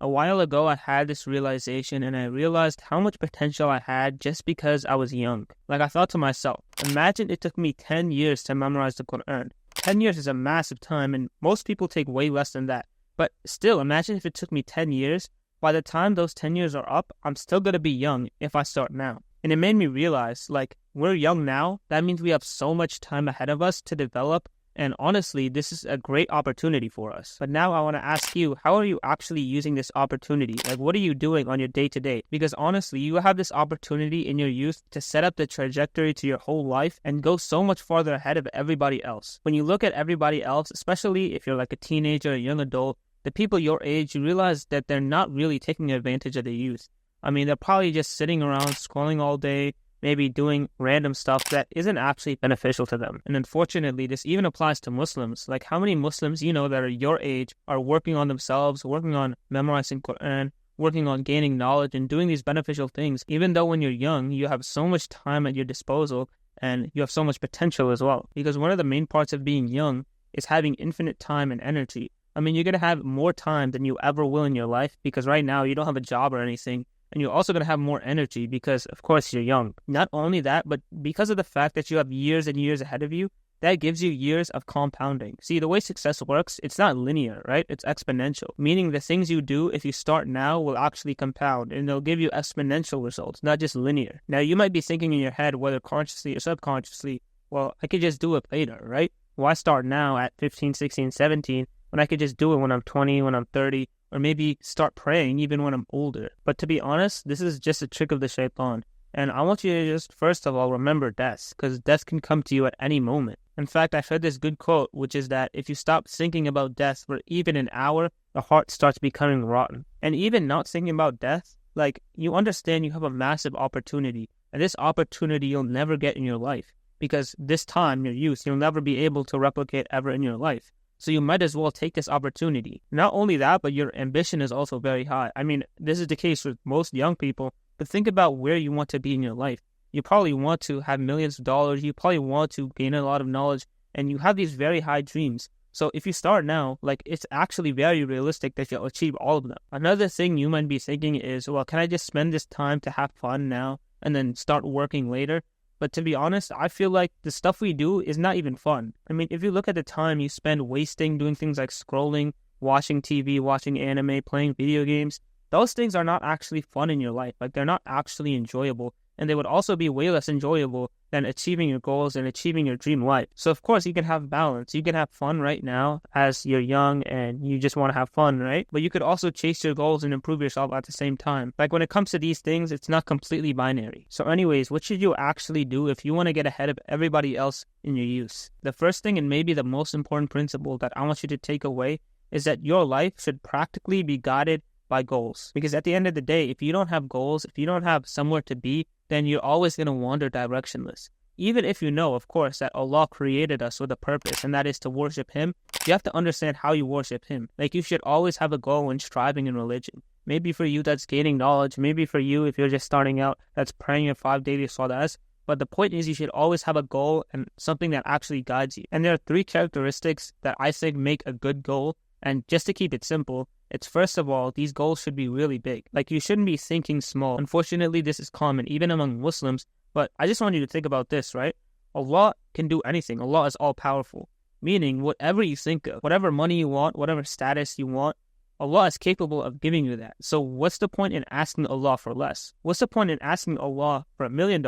A while ago, I had this realization and I realized how much potential I had just because I was young. Like I thought to myself, imagine it took me 10 years to memorize the Quran. 10 years is a massive time and most people take way less than that. But still, imagine if it took me 10 years. By the time those 10 years are up, I'm still going to be young if I start now. And it made me realize, like, we're young now. That means we have so much time ahead of us to develop. And honestly, this is a great opportunity for us. But now I want to ask you, how are you actually using this opportunity? Like, what are you doing on your day-to-day? Because honestly, you have this opportunity in your youth to set up the trajectory to your whole life and go so much farther ahead of everybody else. When you look at everybody else, especially if you're like a teenager, a young adult, the people your age, you realize that they're not really taking advantage of the youth. I mean, they're probably just sitting around scrolling all day, maybe doing random stuff that isn't actually beneficial to them. And unfortunately, this even applies to Muslims. Like how many Muslims you know that are your age are working on themselves, working on memorizing Quran, working on gaining knowledge and doing these beneficial things, even though when you're young, you have so much time at your disposal and you have so much potential as well. Because one of the main parts of being young is having infinite time and energy. I mean, you're going to have more time than you ever will in your life because right now you don't have a job or anything. And you're also going to have more energy because, of course, you're young. Not only that, but because of the fact that you have years and years ahead of you, that gives you years of compounding. See, the way success works, it's not linear, right? It's exponential, meaning the things you do, if you start now, will actually compound and they'll give you exponential results, not just linear. Now, you might be thinking in your head, whether consciously or subconsciously, well, I could just do it later, right? Why start now at 15, 16, 17 when I could just do it when I'm 20, when I'm 30, or maybe start praying even when I'm older? But to be honest, this is just a trick of the shaitan. And I want you to just, first of all, remember death, because death can come to you at any moment. In fact, I've heard this good quote, which is that if you stop thinking about death for even an hour, the heart starts becoming rotten. And even not thinking about death, like, you understand you have a massive opportunity, and this opportunity you'll never get in your life, because this time, your youth, you'll never be able to replicate ever in your life. So you might as well take this opportunity. Not only that, but your ambition is also very high. I mean, this is the case with most young people, but think about where you want to be in your life. You probably want to have millions of dollars. You probably want to gain a lot of knowledge, and you have these very high dreams. So if you start now, like, it's actually very realistic that you'll achieve all of them. Another thing you might be thinking is, well, can I just spend this time to have fun now and then start working later? But to be honest, I feel like the stuff we do is not even fun. I mean, if you look at the time you spend wasting doing things like scrolling, watching TV, watching anime, playing video games, those things are not actually fun in your life. Like, they're not actually enjoyable. And they would also be way less enjoyable than achieving your goals and achieving your dream life. So, of course, you can have balance. You can have fun right now as you're young and you just want to have fun, right? But you could also chase your goals and improve yourself at the same time. Like, when it comes to these things, it's not completely binary. So anyways, what should you actually do if you want to get ahead of everybody else in your youth? The first thing, and maybe the most important principle that I want you to take away, is that your life should practically be guided by goals. Because at the end of the day, if you don't have goals, if you don't have somewhere to be, then you're always going to wander directionless. Even if you know, of course, that Allah created us with a purpose, and that is to worship Him, you have to understand how you worship Him. Like, you should always have a goal when striving in religion. Maybe for you, that's gaining knowledge. Maybe for you, if you're just starting out, that's praying your 5 daily salahs. But the point is, you should always have a goal and something that actually guides you. And there are 3 characteristics that I think make a good goal. And just to keep it simple, it's first of all, these goals should be really big. Like, you shouldn't be thinking small. Unfortunately, this is common, even among Muslims. But I just want you to think about this, right? Allah can do anything. Allah is all-powerful. Meaning, whatever you think of, whatever money you want, whatever status you want, Allah is capable of giving you that. So what's the point in asking Allah for less? What's the point in asking Allah for $1 million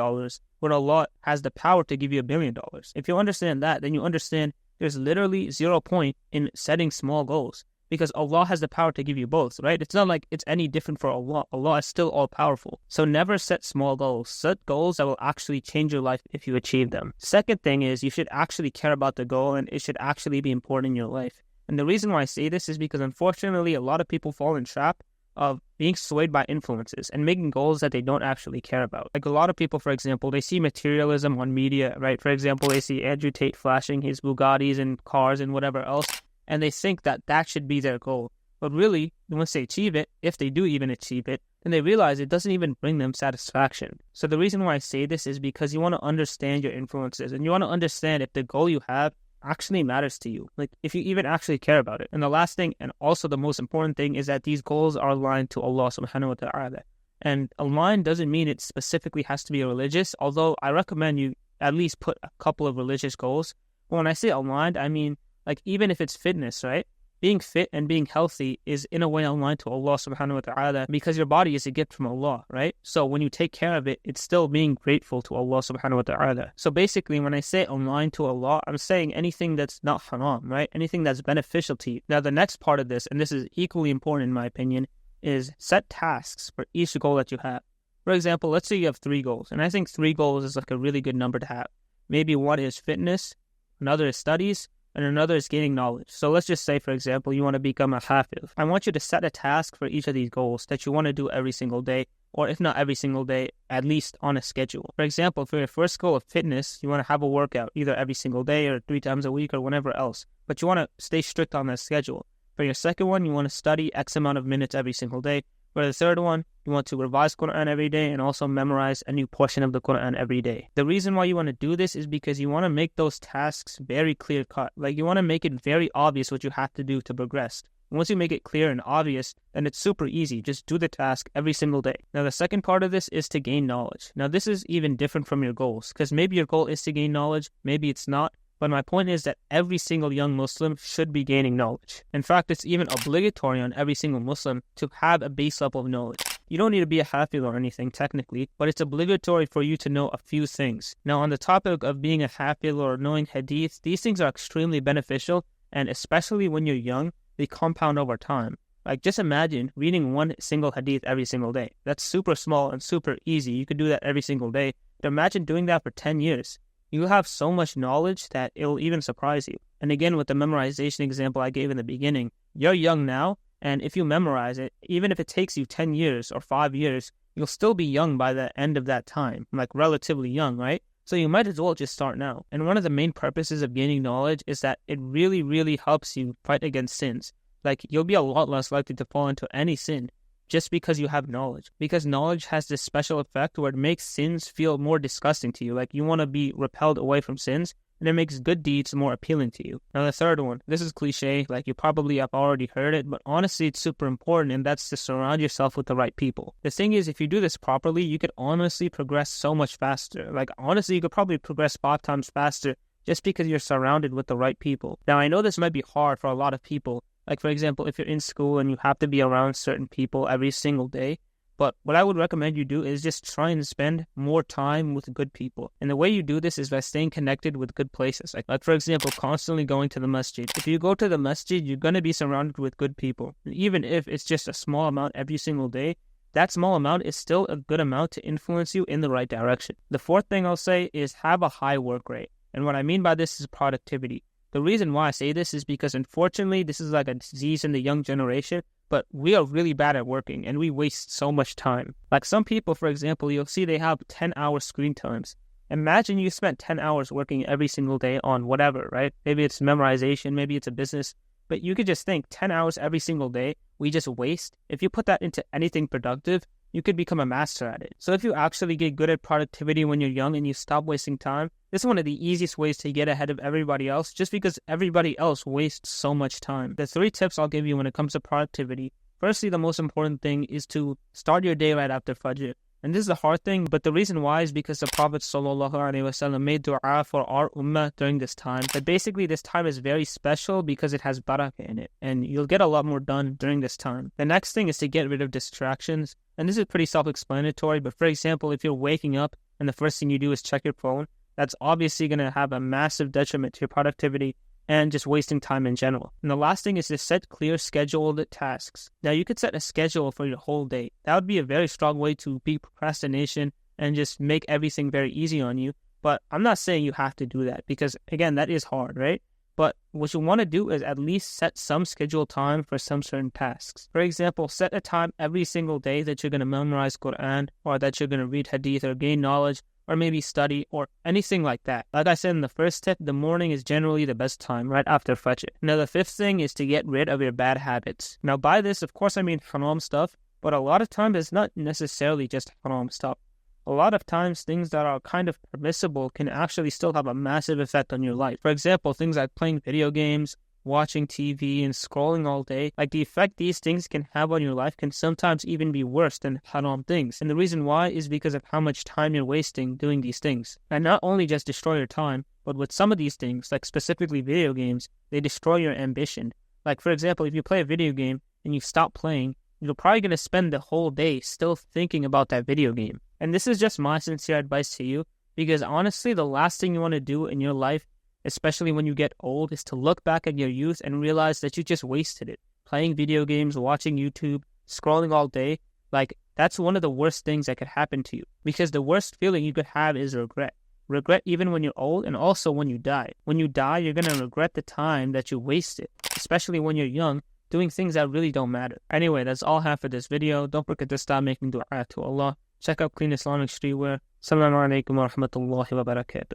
when Allah has the power to give you $1 billion? If you understand that, then you understand there's literally 0 point in setting small goals, because Allah has the power to give you both, right? It's not like it's any different for Allah. Allah is still all-powerful. So never set small goals. Set goals that will actually change your life if you achieve them. Second thing is, you should actually care about the goal, and it should actually be important in your life. And the reason why I say this is because, unfortunately, a lot of people fall in trap of being swayed by influences and making goals that they don't actually care about. Like, a lot of people, for example, they see materialism on media, right? For example, they see Andrew Tate flashing his Bugattis and cars and whatever else, and they think that that should be their goal. But really, once they achieve it, if they do even achieve it, then they realize it doesn't even bring them satisfaction. So the reason why I say this is because you want to understand your influences, and you want to understand if the goal you have actually matters to you, like if you even actually care about it. And the last thing, and also the most important thing, is that these goals are aligned to Allah subhanahu wa ta'ala. And aligned doesn't mean it specifically has to be religious, although I recommend you at least put a couple of religious goals. But when I say aligned, I mean like even if it's fitness, right? Being fit and being healthy is in a way aligned to Allah subhanahu wa ta'ala because your body is a gift from Allah, right? So when you take care of it, it's still being grateful to Allah subhanahu wa ta'ala. So basically, when I say aligned to Allah, I'm saying anything that's not haram, right? Anything that's beneficial to you. Now, the next part of this, and this is equally important in my opinion, is set tasks for each goal that you have. For example, let's say you have 3 goals, and I think 3 goals is like a really good number to have. Maybe one is fitness, another is studies, and another is gaining knowledge. So let's just say, for example, you want to become a hafiz. I want you to set a task for each of these goals that you want to do every single day, or if not every single day, at least on a schedule. For example, for your first goal of fitness, you want to have a workout either every single day or 3 times a week or whenever else, but you want to stay strict on that schedule. For your second one, you want to study X amount of minutes every single day. For the third one, you want to revise Quran every day and also memorize a new portion of the Quran every day. The reason why you want to do this is because you want to make those tasks very clear-cut. Like you want to make it very obvious what you have to do to progress. Once you make it clear and obvious, then it's super easy. Just do the task every single day. Now, the second part of this is to gain knowledge. Now, this is even different from your goals because maybe your goal is to gain knowledge, maybe it's not. But my point is that every single young Muslim should be gaining knowledge. In fact, it's even obligatory on every single Muslim to have a base level of knowledge. You don't need to be a hafiz or anything technically, but it's obligatory for you to know a few things. Now, on the topic of being a hafiz or knowing hadith, these things are extremely beneficial, and especially when you're young, they compound over time. Like, just imagine reading one single hadith every single day. That's super small and super easy. You could do that every single day. But imagine doing that for 10 years. You'll have so much knowledge that it'll even surprise you. And again, with the memorization example I gave in the beginning, you're young now, and if you memorize it, even if it takes you 10 years or 5 years, you'll still be young by the end of that time, like relatively young, right? So you might as well just start now. And one of the main purposes of gaining knowledge is that it really, really helps you fight against sins. Like, you'll be a lot less likely to fall into any sin just because you have knowledge. Because knowledge has this special effect where it makes sins feel more disgusting to you. Like, you want to be repelled away from sins, and it makes good deeds more appealing to you. Now, the third one, this is cliche, like you probably have already heard it, but honestly, it's super important, and that's to surround yourself with the right people. The thing is, if you do this properly, you could honestly progress so much faster. Like, honestly, you could probably progress 5 times faster just because you're surrounded with the right people. Now, I know this might be hard for a lot of people. Like, for example, if you're in school and you have to be around certain people every single day, but what I would recommend you do is just try and spend more time with good people. And the way you do this is by staying connected with good places. Like for example, constantly going to the masjid. If you go to the masjid, you're going to be surrounded with good people. And even if it's just a small amount every single day, that small amount is still a good amount to influence you in the right direction. The fourth thing I'll say is have a high work rate. And what I mean by this is productivity. The reason why I say this is because, unfortunately, this is like a disease in the young generation, but we are really bad at working and we waste so much time. Like some people, for example, you'll see they have 10-hour screen times. Imagine you spent 10 hours working every single day on whatever, right? Maybe it's memorization, maybe it's a business, but you could just think 10 hours every single day we just waste. If you put that into anything productive, you could become a master at it. So if you actually get good at productivity when you're young and you stop wasting time, this is one of the easiest ways to get ahead of everybody else just because everybody else wastes so much time. The 3 tips I'll give you when it comes to productivity. Firstly, the most important thing is to start your day right after Fajr. And this is a hard thing, but the reason why is because the Prophet ﷺ made dua for our ummah during this time. But basically, this time is very special because it has barakah in it, and you'll get a lot more done during this time. The next thing is to get rid of distractions, and this is pretty self-explanatory, but for example, if you're waking up and the first thing you do is check your phone, that's obviously going to have a massive detriment to your productivity and just wasting time in general. And the last thing is to set clear scheduled tasks. Now, you could set a schedule for your whole day. That would be a very strong way to beat procrastination and just make everything very easy on you. But I'm not saying you have to do that because, again, that is hard, right? But what you want to do is at least set some scheduled time for some certain tasks. For example, set a time every single day that you're going to memorize Quran or that you're going to read hadith or gain knowledge or maybe study or anything like that. Like I said in the first tip, the morning is generally the best time, right after Fajr. Now, the 5th thing is to get rid of your bad habits. Now, by this, of course, I mean haram stuff, but a lot of times it's not necessarily just haram stuff. a lot of times things that are kind of permissible can actually still have a massive effect on your life. For example, things like playing video games, watching TV, and scrolling all day, like the effect these things can have on your life can sometimes even be worse than haram things. And the reason why is because of how much time you're wasting doing these things. And not only just destroy your time, but with some of these things, like specifically video games, they destroy your ambition. Like for example, if you play a video game and you stop playing, you're probably going to spend the whole day still thinking about that video game. And this is just my sincere advice to you, because honestly, the last thing you want to do in your life, especially when you get old, is to look back at your youth and realize that you just wasted it. Playing video games, watching YouTube, scrolling all day, like that's one of the worst things that could happen to you. Because the worst feeling you could have is regret. Regret even when you're old and also when you die. When you die, you're going to regret the time that you wasted, especially when you're young, doing things that really don't matter. Anyway, that's all I have for this video. Don't forget to stop making dua to Allah. Check out Clean Islamic Streetwear. Assalamu alaikum wa rahmatullahi wa barakatuh.